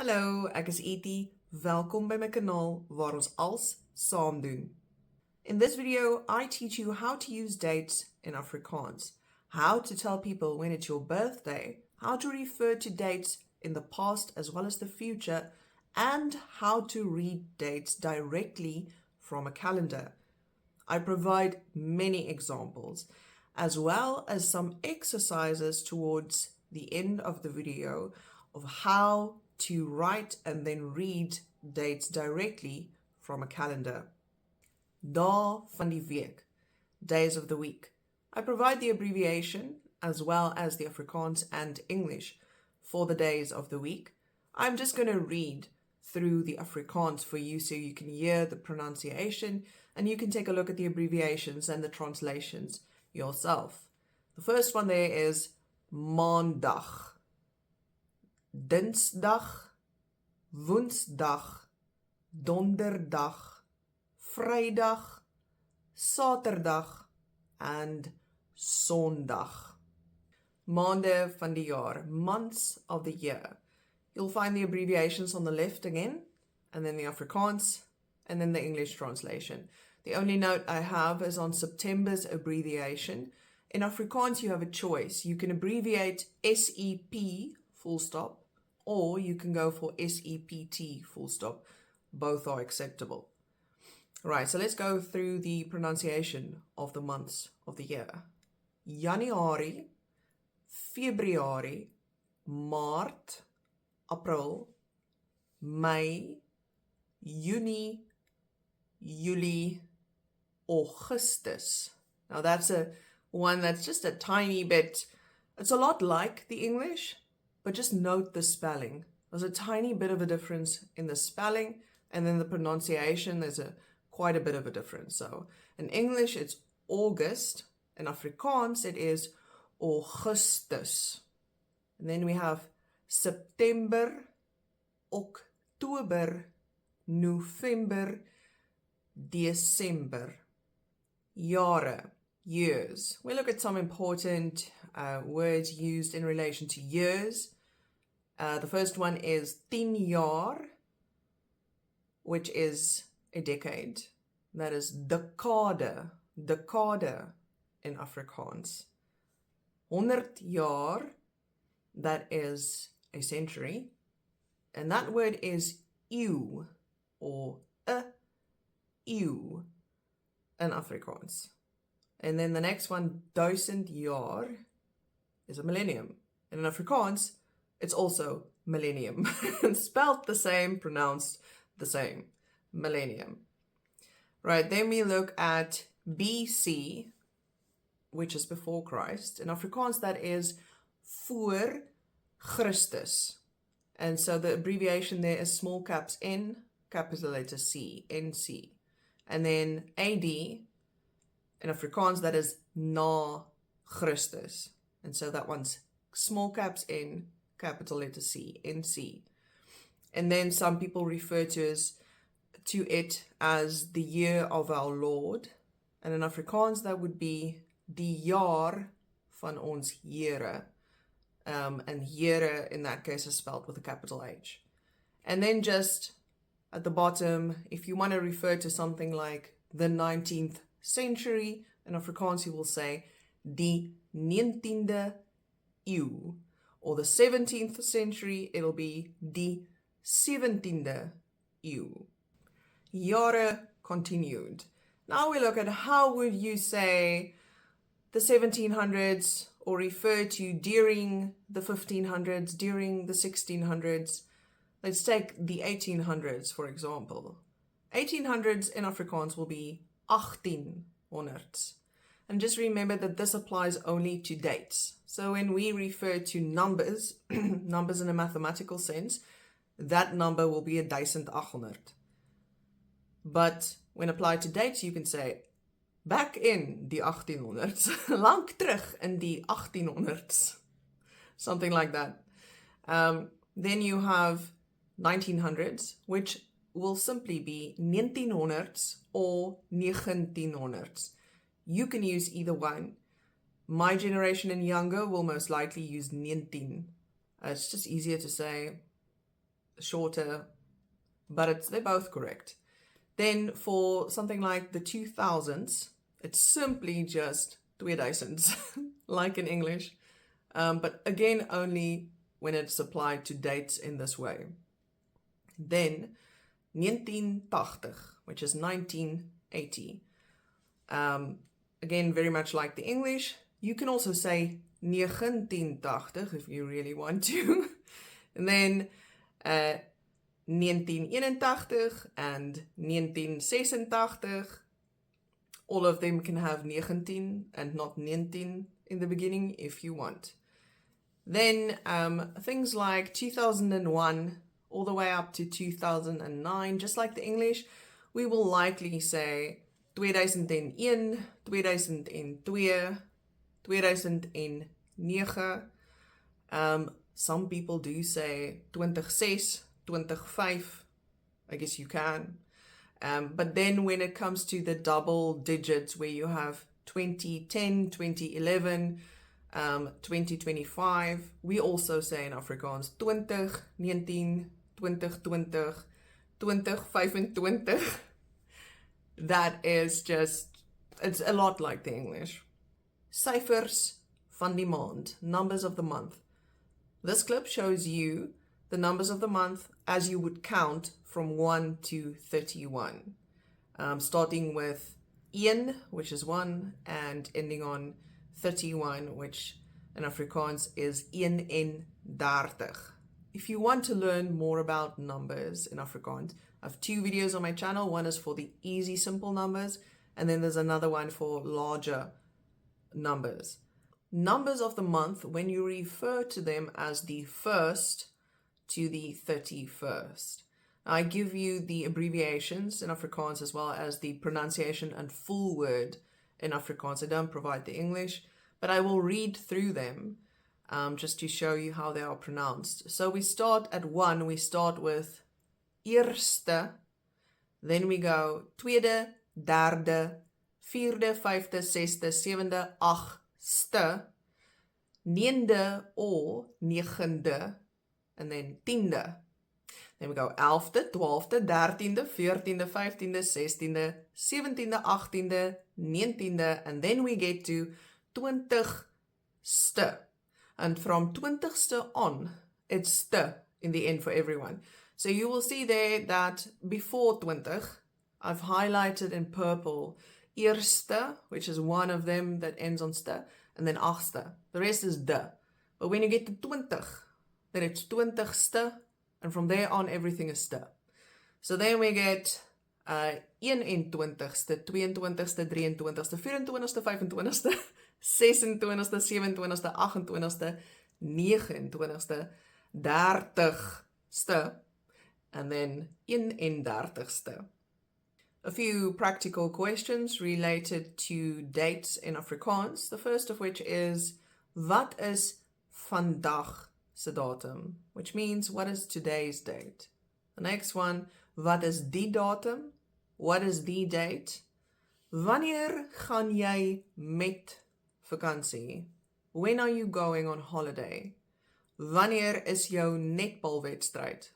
Hallo, ek is Etie. Welkom by my kanaal waar ons als saam doen. In this video, I teach you how to use dates in Afrikaans, how to tell people when it's your birthday, how to refer to dates in the past as well as the future, and how to read dates directly from a calendar. I provide many examples, as well as some exercises towards the end of the video of how to write and then read dates directly from a calendar. Dae van die week, days of the week. I provide the abbreviation as well as the Afrikaans and English for the days of the week. I'm just going to read through the Afrikaans for you so you can hear the pronunciation and you can take a look at the abbreviations and the translations yourself. The first one there is Maandag, Dinsdag, Woensdag, Donderdag, Vrydag, Saterdag, and Sondag. Maande van die jaar, months of the year. You'll find the abbreviations on the left again, and then the Afrikaans, and then the English translation. The only note I have is on September's abbreviation. In Afrikaans, you have a choice. You can abbreviate SEP, full stop, or you can go for SEPT, full stop. Both are acceptable. Right, so let's go through the pronunciation of the months of the year. Januarie, Februarie, Maart, April, Mei, Junie, Julie, Augustus. Now that's one that's just a tiny bit, it's a lot like the English, but just note the spelling. There's a tiny bit of a difference in the spelling, and then the pronunciation, there's quite a bit of a difference. So in English, it's August. In Afrikaans, it is Augustus. And then we have September, October, November, December. Jare, years. We look at some important words used in relation to years. The first one is 10 jaar, which is a decade. That is decade, decade in Afrikaans. 100 jaar, that is a century. And that word is eeuw, or eeuw in Afrikaans. And then the next one, 1000 jaar, is a millennium. And in Afrikaans, it's also millennium. Spelled the same, pronounced the same. Millennium. Right, then we look at BC, which is before Christ. In Afrikaans, that is voor Christus. And so the abbreviation there is small caps N, capital letter C, NC. And then AD, in Afrikaans, that is na Christus. And so that one's small caps N, capital letter C, NC. And then some people refer to it as the year of our Lord. And in Afrikaans, that would be die jaar van ons Here. And Here, in that case, is spelled with a capital H. And then just at the bottom, if you want to refer to something like the 19th century, in Afrikaans, you will say die 19de eeuw. Or the 17th century, it'll be die 17de eeuw. Jare continued. Now we look at how would you say the 1700s or refer to during the 1500s, during the 1600s. Let's take the 1800s, for example. 1800s in Afrikaans will be 1800s. And just remember that this applies only to dates. So when we refer to numbers, numbers in a mathematical sense, that number will be 1800. But when applied to dates, you can say, back in die 1800s, lang terug in die 1800s. Something like that. Then you have 1900s, which will simply be 1900s or 1900s. You can use either one. My generation and younger will most likely use 19. It's just easier to say. shorter, but they're both correct. Then for something like the 2000s, it's simply just 2000s, like in English, but again, only when it's applied to dates in this way. Then 1980, which is 1980. Again, very much like the English. You can also say 1980 if you really want to. And then 1981 and 1986. All of them can have 19 and not 19 in the beginning if you want. Then things like 2001 all the way up to 2009, just like the English, we will likely say 2001, 2002, 2009. Some people do say 26, 25. I guess you can. But then when it comes to the double digits where you have 2010, 2011, 2025, we also say in Afrikaans 2019, 2020, 2025. That is just, it's a lot like the English. Syfers van die maand, numbers of the month. This clip shows you the numbers of the month as you would count from 1 to 31. Starting with 1, which is 1, and ending on 31, which in Afrikaans is 31. If you want to learn more about numbers in Afrikaans, I have 2 videos on my channel. One is for the easy, simple numbers, and then there's another one for larger numbers. Numbers of the month, when you refer to them as the 1st to the 31st. I give you the abbreviations in Afrikaans as well as the pronunciation and full word in Afrikaans. I don't provide the English, but I will read through them just to show you how they are pronounced. So we start at 1, we start with eerste, then we go tweede, derde, vierde, vyfde, sesde, sewende, agste, neende or negende, and then tiende. Then we go 11de, 12de, 13de, 14de, 15de, 16de, 17de, 18de, 19de, and then we get to 20ste. And from 20ste on, it's ste in the end for everyone. So you will see there that before 20, I've highlighted in purple eerste, which is one of them that ends on ste, and then agste. The rest is de. But when you get to 20, then it's 20ste, and from there on everything is ste. So then we get 21ste, 22ste, 23ste, 24ste, 25ste, 26ste, 27ste, 28ste, 29ste, 30ste, and then 31ste. A few practical questions related to dates in Afrikaans. The first of which is, wat is vandag se datum? Which means, what is today's date? The next one, wat is die datum? What is the date? Wanneer gaan jy met vakansie? When are you going on holiday? Wanneer is jou netbalwedstryd?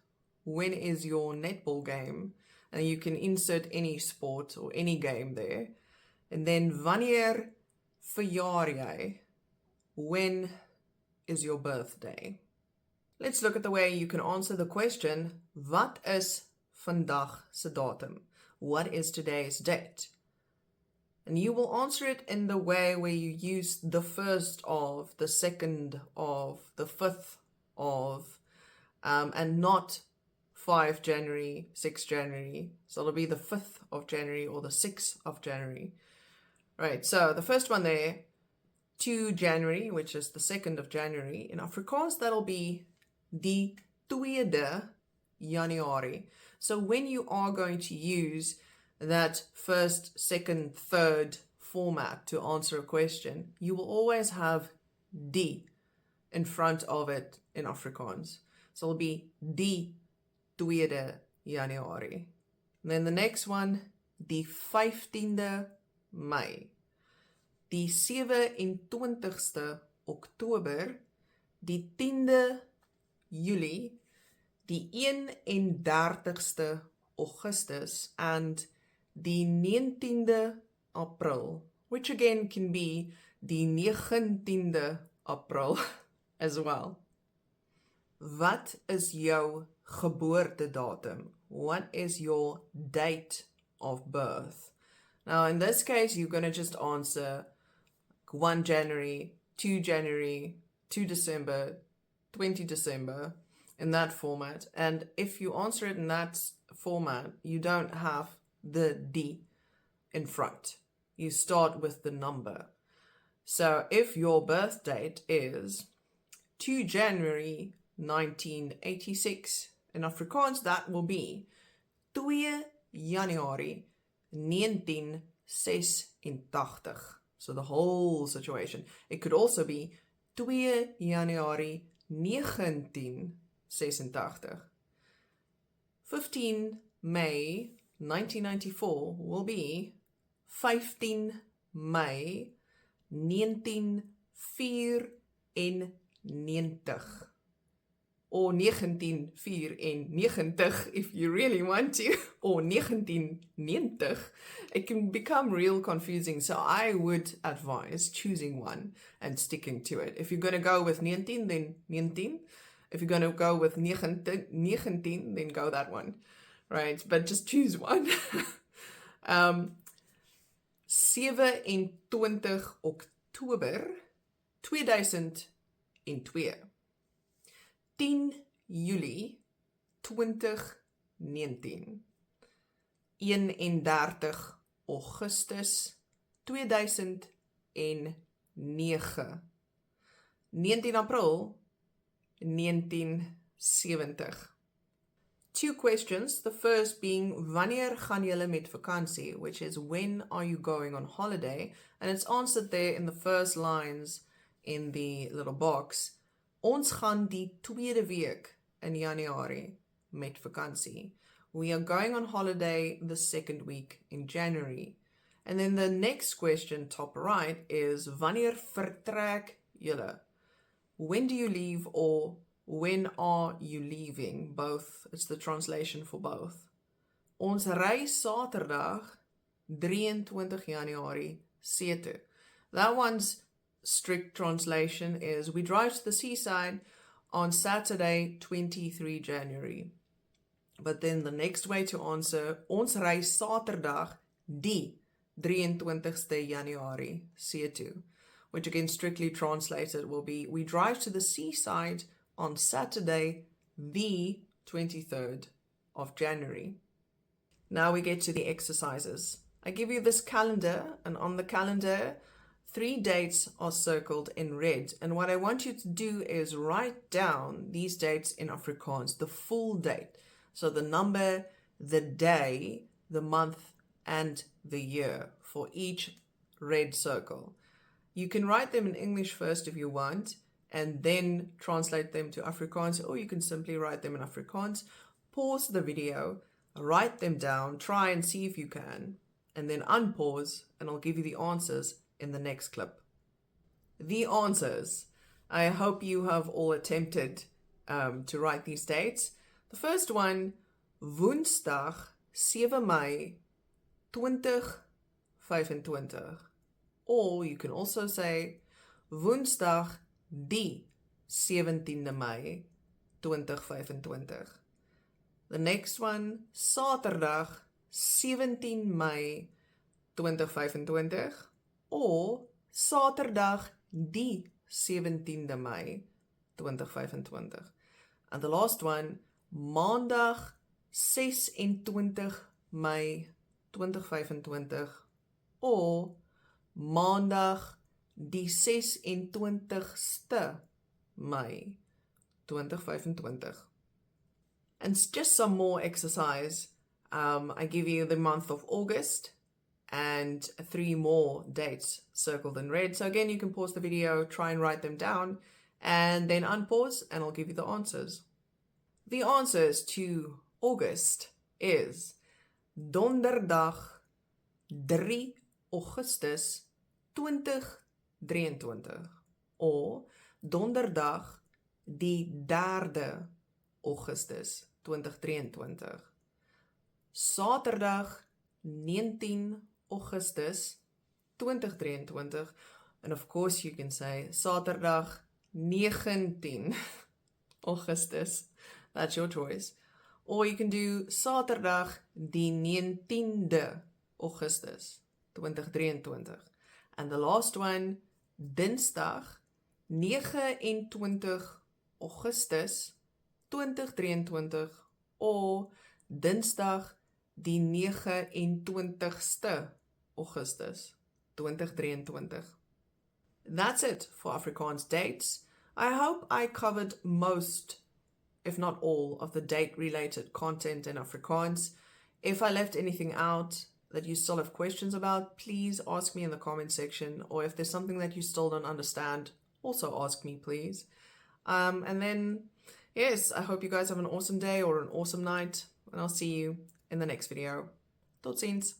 When is your netball game? And you can insert any sport or any game there. And then wanneer verjaar jy? When is your birthday? Let's look at the way you can answer the question, wat is vandag se datum? What is today's date? And you will answer it in the way where you use the 1st of, the 2nd of, the 5th of, and not 5 January, 6 January. So it'll be the 5th of January or the 6th of January. Right, so the first one there, 2 January, which is the 2nd of January. In Afrikaans, that'll be die tweede Januarie. So when you are going to use that 1st, 2nd, 3rd format to answer a question, you will always have die in front of it in Afrikaans. So it'll be die tweede Januarie. And then the next one, die 15de Mei. Die 27ste Oktober, die 10de Julie, die 31ste Augustus and die 19de April, which again can be die 19de April as well. Wat is jou geboortedatum? What is your date of birth? Now, in this case, you're going to just answer 1 January, 2 January, 2 December, 20 December, in that format. And if you answer it in that format, you don't have the D in front. You start with the number. So if your birth date is 2 January 1986, in Afrikaans that will be 2 Januarie 1986. So the whole situation. It could also be 2 Januarie 1986. 15 May 1994 will be 15 May 1994. Or 1994 if you really want to, or 1990. It can become real confusing, so I would advise choosing one and sticking to it. If you're going to go with 19, then 19. If you're going to go with 19, then go that one, right? But just choose one. 27 Oktober 2002. 10 Julie 2019. 31 Augustus 2009. 19 April 1970. 2 questions. The first being, wanneer gaan julle met vakansie? Which is, when are you going on holiday? And it's answered there in the first lines in the little box. Ons gaan die tweede week in Januarie met vakansie. We are going on holiday the second week in January. And then the next question, top right, is, wanneer vertrek julle? When do you leave, or when are you leaving? Both. It's the translation for both. Ons reis Saterdag 23 Januarie see toe. That one's strict translation is, we drive to the seaside on Saturday 23 January. But then the next way to answer, ons reis Saterdag die 23ste Januarie see toe, which again strictly translated will be, we drive to the seaside on Saturday the 23rd of January. Now we get to the exercises. I give you this calendar, and on the calendar 3 dates are circled in red. And what I want you to do is write down these dates in Afrikaans, the full date. So the number, the day, the month, and the year for each red circle. You can write them in English first if you want, and then translate them to Afrikaans, or you can simply write them in Afrikaans. Pause the video, write them down, try and see if you can, and then unpause, and I'll give you the answers in the next clip. The answers. I hope you have all attempted to write these dates. The first one, Woensdag 7 Mei 2025. Or you can also say Woensdag die 17de Mei 2025. The next one, Saterdag 17 Mei 2025. Or Saterdag die 17de Mei 2025. And the last one, Maandag 26 Mei 2025. Or Maandag die 26ste Mei 2025. And just some more exercise. I give you the month of August and 3 more dates circled in red. So again, you can pause the video, try and write them down, and then unpause, and I'll give you the answers. The answers to August is Donderdag 3 Augustus 2023, or Donderdag die 3de Augustus 2023. Saterdag 19 Augustus 2023. And of course you can say Saterdag 19 Augustus. That's your choice. Or you can do Saterdag die 19de Augustus 2023. And the last one, Dinsdag 29 Augustus 2023 or Dinsdag die 29ste Augustus 2023. That's it for Afrikaans dates. I hope I covered most, if not all, of the date-related content in Afrikaans. If I left anything out that you still have questions about, please ask me in the comment section, or if there's something that you still don't understand, also ask me, please. And then, yes, I hope you guys have an awesome day or an awesome night, and I'll see you in the next video. Tot ziens!